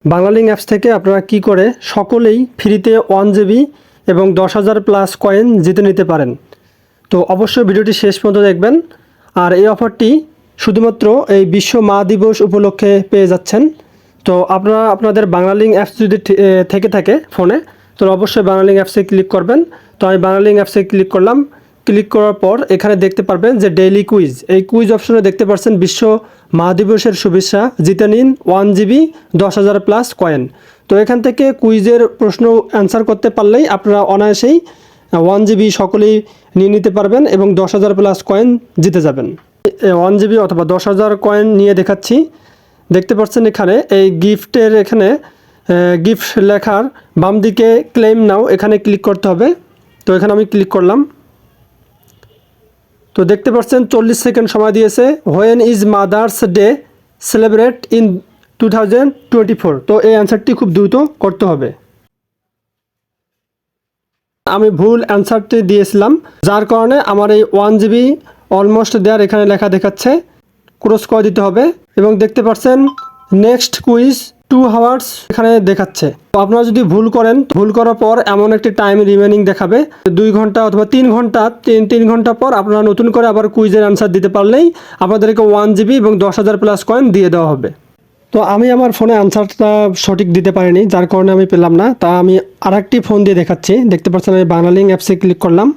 Banglalink apps থেকে আপনারা কি করে সকলেই ফ্রিতে 1 জিবি এবং 10,000 প্লাস কয়েন জিতে নিতে পারেন। তো অবশ্যই ভিডিওটি শেষ পর্যন্ত দেখবেন। আর এই অফারটি শুধুমাত্র এই বিশ্ব মা দিবস উপলক্ষে পেয়ে যাচ্ছেন। তো আপনারা আপনাদের বাংলালিংক অ্যাপস যদি থেকে থাকে ফোনে, তো অবশ্যই বাংলালিংক অ্যাপসে ক্লিক করবেন। তো আমি বাংলালিংক অ্যাপসে ক্লিক করলাম। ক্লিক করার পর এখানে দেখতে পারবেন যে ডেইলি কুইজ, এই কুইজ অপশনে দেখতে পাচ্ছেন বিশ্ব মা দিবসের শুভেচ্ছা, জিতে নিন 1 জিবি 10,000 প্লাস কয়েন। তো এখান থেকে কুইজের প্রশ্ন অ্যান্সার করতে পারলেই আপনারা অনায়াসেই 1 জিবি সকলেই নিয়ে নিতে পারবেন এবং 10,000 প্লাস কয়েন জিতে যাবেন। 1 জিবি অথবা 10,000 কয়েন নিয়ে দেখাচ্ছি। দেখতে পাচ্ছেন এখানে এই গিফটের এখানে গিফট লেখার বাম দিকে ক্লেম নাও, এখানে ক্লিক করতে হবে। তো এখানে আমি ক্লিক করলাম। তো দেখতে পাচ্ছেন 40 সেকেন্ড সময় দিয়েছে। When is mother's day celebrate in 2024। তো এই অ্যান্সারটি খুব দ্রুত করতে হবে। আমি ভুল অ্যান্সারটি দিয়েছিলাম, যার কারণে আমার এই 1 জিবি অলমোস্ট দেওয়ার এখানে লেখা দেখাচ্ছে, ক্রস করে দিতে হবে। এবং দেখতে পাচ্ছেন নেক্সট কুইজ 2 আওয়ার্স এখানে দেখাচ্ছে। তো আপনারা যদি ভুল করেন, ভুল করার পর এমন একটি টাইম রিমেনিং দেখাবে 2 ঘন্টা অথবা 3 ঘন্টা, 3 ঘন্টা পর আপনারা নতুন করে আবার কুইজের অ্যান্সার দিতে পারলেই আপনাদেরকে 1 জিবি এবং 10,000 প্লাস কয়েন দিয়ে দেওয়া হবে। তো আমি আমার ফোনে অ্যান্সারটা সঠিক দিতে পারিনি, যার কারণে আমি পেলাম না। তা আমি আরেকটি ফোন দিয়ে দেখাচ্ছি। দেখতে পাচ্ছেন আমি বাংলালিংক অ্যাপসে ক্লিক করলাম।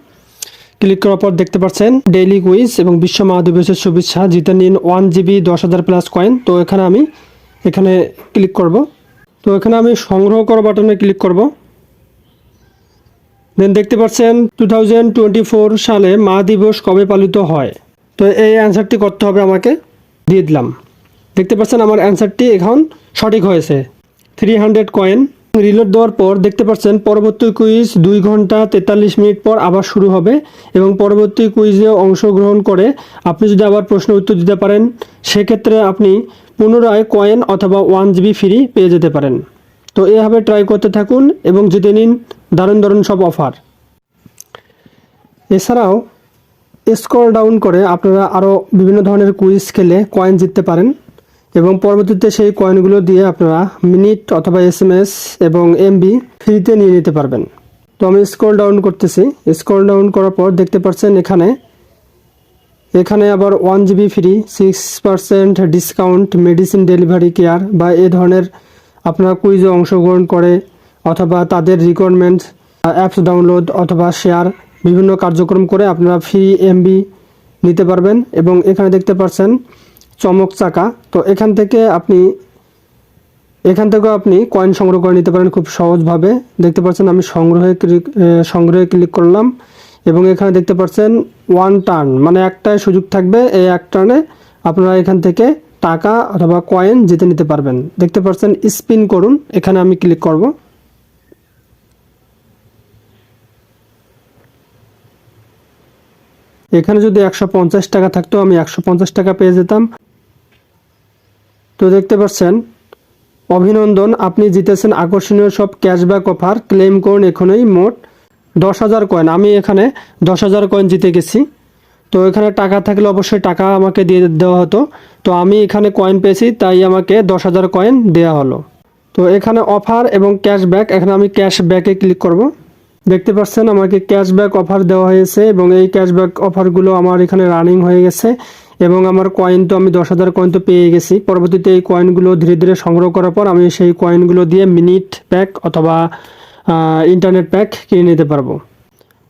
ক্লিক করার পর দেখতে পাচ্ছেন ডেইলি কুইজ এবং বিশ্ব মা দিবসের শুভেচ্ছা, জিতে নিন 1 জিবি 10,000 প্লাস কয়েন। তো এখানে আমি ক্লিক করব। তো এখানে আমি সংগ্রহ করা বাটনে ক্লিক করব। দেন দেখতে পাচ্ছেন 2024 সালে মা দিবস কবে পালিত হয়। তো এই অ্যান্সারটি করতে হবে, আমাকে দিয়ে দিলাম। দেখতে পাচ্ছেন আমার অ্যান্সারটি এখন সঠিক হয়েছে, 300 কয়েন। রিলোড দেওয়ার পর দেখতে পাচ্ছেন পরবর্তী কুইজ 2 ঘন্টা 43 মিনিট পর আবার শুরু হবে এবং পরবর্তী কুইজে অংশগ্রহণ করে আপনি যদি আবার প্রশ্ন উত্তর দিতে পারেন, সেক্ষেত্রে আপনি পুনরায় কয়েন অথবা 1 জিবি ফ্রি পেয়ে যেতে পারেন। তো এভাবে ট্রাই করতে থাকুন এবং জিতে নিন দারুণ দারুণ সব অফার। এছাড়াও স্ক্রল ডাউন করে আপনারা আরও বিভিন্ন ধরনের কুইজ খেলে কয়েন জিততে পারেন এবং পরবর্তীতে সেই কয়েনগুলো দিয়ে আপনারা মিনিট অথবা SMS এবং MB ফ্রিতে নিয়ে নিতে পারবেন। তো আমি স্ক্রল ডাউন করতেছি। স্ক্রল ডাউন করার পর দেখতে পাচ্ছেন এখানে আবার 1 GB free, 6% discount, medicine delivery care বা এ ধরনের আপনারা কুইজে অংশগ্রহণ করে অথবা তাদের রিকোয়ারমেন্ট, অ্যাপস ডাউনলোড অথবা শেয়ার বিভিন্ন কার্যক্রম করে আপনারা ফ্রি MB নিতে পারবেন। এবং এখানে দেখতে পাচ্ছেন চমক চাকা। তো এখান থেকেও আপনি কয়েন সংগ্রহ করে নিতে পারেন খুব সহজভাবে। দেখতে পাচ্ছেন আমি সংগ্রহে ক্লিক করলাম এবং এখানে দেখতে পাচ্ছেন 1 টার্ন, মানে একটাই সুযোগ থাকবে, এই 1 টার্নে আপনারা এখান থেকে টাকা অথবা কয়েন জিতে নিতে পারবেন। দেখতে পাচ্ছেন স্পিন করুন, এখানে আমি ক্লিক করব। এখানে যদি 150 টাকা থাকতো আমি 150 টাকা পেয়ে যেতাম। তো দেখতে পাচ্ছেন অভিনন্দন, আপনি জিতেছেন আকর্ষণীয় সব ক্যাশব্যাক অফার, ক্লেম করুন এখনই মোট 10,000 কয়েন। আমি এখানে 10,000 কয়েন জিতে গেছি। তো এখানে টাকা থাকলে অবশ্যই টাকা আমাকে দিয়ে দেওয়া হতো। তো আমি এখানে কয়েন পেয়েছি, তাই আমাকে 10,000 কয়েন দেওয়া হলো। তো এখানে অফার এবং ক্যাশব্যাক, এখানে আমি ক্যাশব্যাকে ক্লিক করব। দেখতে পাচ্ছেন আমাকে ক্যাশব্যাক অফার দেওয়া হয়েছে এবং এই ক্যাশব্যাক অফারগুলো আমার এখানে রানিং হয়ে গেছে এবং আমার কয়েন তো আমি 10,000 কয়েন তো পেয়ে গেছি। পরবর্তীতে এই কয়েনগুলো ধীরে ধীরে সংগ্রহ করার পর আমি সেই কয়েনগুলো দিয়ে মিনিট প্যাক অথবা ইন্টারনেট প্যাক কিনে নিতে পারবো।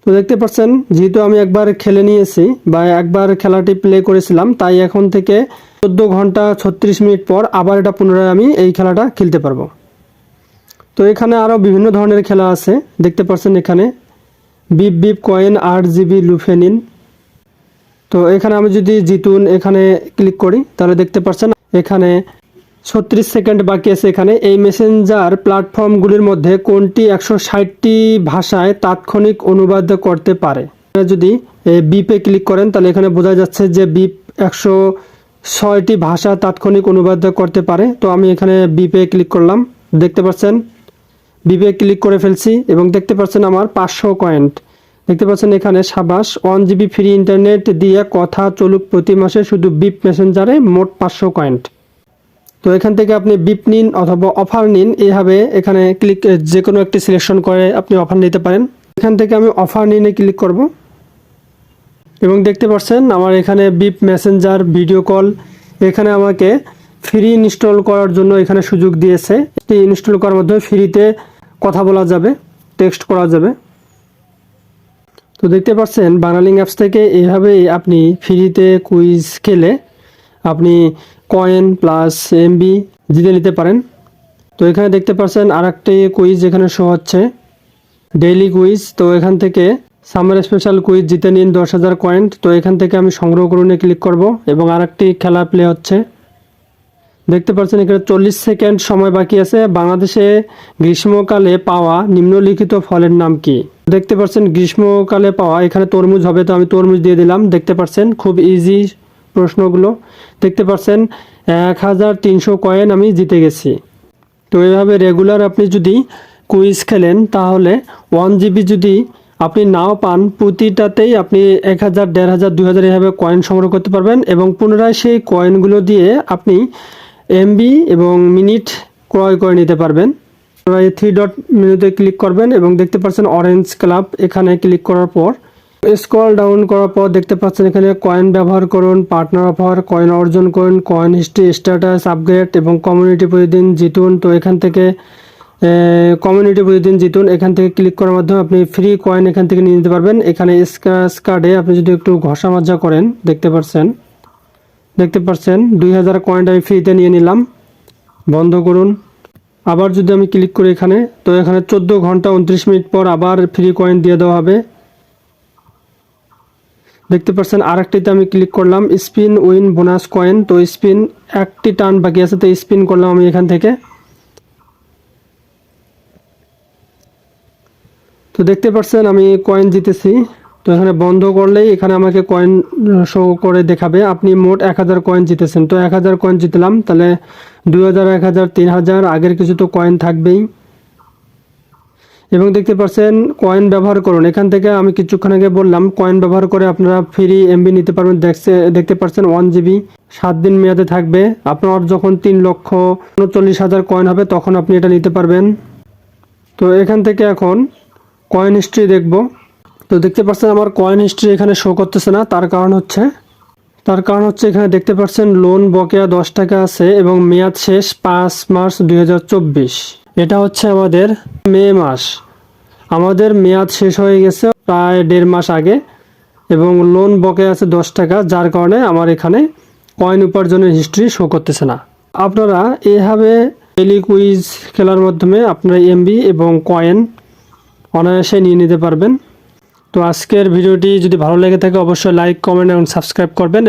তো দেখতে পাচ্ছেন যেহেতু আমি একবার খেলে নিয়েছি বা একবার খেলাটি প্লে করেছিলাম, তাই এখন থেকে 14 ঘন্টা 36 মিনিট পর আবার এটা পুনরায় আমি এই খেলাটা খেলতে পারবো। তো এখানে আরও বিভিন্ন ধরনের খেলা আছে। দেখতে পাচ্ছেন এখানে বিপ বিপ কয়েন 8 জিবি লুফে নিন। তো এখানে আমি যদি জিতুন এখানে ক্লিক করি, তাহলে দেখতে পাচ্ছেন এখানে 36 সেকেন্ড বাকি আছে। এখানে এই মেসেঞ্জার প্ল্যাটফর্মগুলির মধ্যে কোনটি 160টি ভাষায় তাৎক্ষণিক অনুবাদ করতে পারে। যদি বিপে ক্লিক করেন তাহলে এখানে বোঝা যাচ্ছে যে বিপ 106টি ভাষা তাৎক্ষণিক অনুবাদ করতে পারে। তো আমি এখানে বিপে ক্লিক করলাম। দেখতে পাচ্ছেন বিপে ক্লিক করে ফেলছি এবং দেখতে পাচ্ছেন আমার 500 কয়েন। দেখতে পাচ্ছেন এখানে সাবাস, 1 জিবি ফ্রি ইন্টারনেট দিয়ে কথা চলুক প্রতি মাসে শুধু বিপ মেসেঞ্জারে মোট 500 কয়েন। তো এখান থেকে আপনি বিপ নিন অথবা অফার নিন, এইভাবে এখানে ক্লিক যে কোনো একটি সিলেকশন করে আপনি অফার নিতে পারেন। এখান থেকে আমি অফার নিয়ে ক্লিক করব এবং দেখতে পাচ্ছেন আমার এখানে বিপ মেসেঞ্জার ভিডিও কল এখানে আমাকে ফ্রি ইনস্টল করার জন্য এখানে সুযোগ দিয়েছে। এটি ইনস্টল করার মাধ্যমে ফ্রিতে কথা বলা যাবে, টেক্সট করা যাবে। তো দেখতে পাচ্ছেন বাংলালিংক অ্যাপস থেকে এইভাবেই আপনি ফ্রিতে কুইজ খেলে আপনি কয়েন প্লাস এমবি জিতে নিতে পারেন। তো এখানে দেখতে পাচ্ছেন আরেকটি কুইজ এখানে শো হচ্ছে, ডেইলি কুইজ। তো এখান থেকে সামার স্পেশাল কুইজ জিতে নিন 10,000 কয়েন। তো এখান থেকে আমি সংগ্রহ করুনে ক্লিক করব এবং আরেকটি খেলা প্লে হচ্ছে। দেখতে পাচ্ছেন এখানে 40 সেকেন্ড সময় বাকি আছে। বাংলাদেশে গ্রীষ্মকালে পাওয়া নিম্নলিখিত ফলের নাম কি? দেখতে পাচ্ছেন গ্রীষ্মকালে পাওয়া এখানে তরমুজ হবে, তো আমি তরমুজ দিয়ে দিলাম। দেখতে পাচ্ছেন খুব ইজি প্রশ্নগুলো। দেখতে পাচ্ছেন 1300 কয়েন আমি জিতে গেছি। তো এইভাবে রেগুলার আপনি যদি কুইজ খেলেন তাহলে 1 GB যদি আপনি নাও পান প্রতিটাতেই আপনি 1000, 1500, 2000 এভাবে কয়েন সংগ্রহ করতে পারবেন এবং পুনরায় সেই কয়েনগুলো দিয়ে আপনি এমবি এবং মিনিট ক্রয় করে নিতে পারবেন। এই 3 ডট মেনুতে ক্লিক করবেন এবং দেখতে পাচ্ছেন অরেঞ্জ ক্লাব, এখানে ক্লিক করার পর স্ক্রল ডাউন করার পর দেখতে পাচ্ছেন এখানে কয়েন ব্যবহার করুন, পার্টনার অফার, কয়েন অর্জন করুন, কয়েন হিস্ট্রি, স্ট্যাটাস আপগ্রেড এবং কমিউনিটি প্রতিদিন জিতুন। তো এখান থেকে কমিউনিটি প্রতিদিন জিতুন এখান থেকে ক্লিক করার মাধ্যমে আপনি ফ্রি কয়েন এখান থেকে নিয়ে নিতে পারবেন। এখানে স্ক্র্যাচ কার্ডে আপনি যদি একটু ঘষা মাজা করেন দেখতে পাচ্ছেন 2000 কয়েন আমি ফ্রিতে নিয়ে নিলাম। বন্ধ করুন। আবার যদি আমি ক্লিক করি এখানে, তো এখানে 14 ঘন্টা 29 মিনিট পর আবার ফ্রি কয়েন দিয়ে দেওয়া হবে। দেখতে পাচ্ছেন আরেকটিতে আমি ক্লিক করলাম, স্পিন উইন বোনাস কয়েন। তো স্পিন একটি টার্ন বাকি আছে, তো স্পিন করলাম আমি এখান থেকে। তো দেখতে পাচ্ছেন আমি কয়েন জিতেছি। তো এখানে বন্ধ করলেই এখানে আমাকে কয়েন শো করে দেখাবে আপনি মোট 1000 কয়েন জিতেছেন। তো 1000 কয়েন জিতলাম, তাহলে 2000, 1000, 3000 আগের কিছু তো কয়েন থাকবেই। এবং দেখতে পাচ্ছেন কয়েন ব্যবহার করুন, এখান থেকে আমি কিছুক্ষণ আগে বললাম কয়েন ব্যবহার করে আপনারা ফ্রি এমবি নিতে পারবেন। দেখতে পাচ্ছেন 1 GB 7 দিন মেয়াদে থাকবে। আপনার যখন 3,39,000 কয়েন হবে তখন আপনি এটা নিতে পারবেন। তো এখান থেকে এখন কয়েন হিস্ট্রি দেখব। তো দেখতে পাচ্ছেন আমার কয়েন হিস্ট্রি এখানে শো করতেছে না, তার কারণ হচ্ছে এখানে দেখতে পাচ্ছেন লোন বকেয়া 10 টাকা আছে এবং মেয়াদ শেষ 5 মার্চ 2024। এটা হচ্ছে আমাদের মে মাস, আমাদের মেয়াদ শেষ হয়ে গেছে প্রায় 1.5 মাস আগে এবং লোন বকেয়া আছে 10 টাকা, যার কারণে আমার এখানে কয়েন উপার্জনের হিস্ট্রি শো করতেছে না। আপনারা এইভাবে ডেইলি কুইজ খেলার মাধ্যমে আপনারা এমবি এবং কয়েন অনায়াসে নিয়ে নিতে পারবেন। তো আজকের ভিডিওটি যদি ভালো লেগে থাকে অবশ্যই লাইক, কমেন্ট এবং সাবস্ক্রাইব করবেন।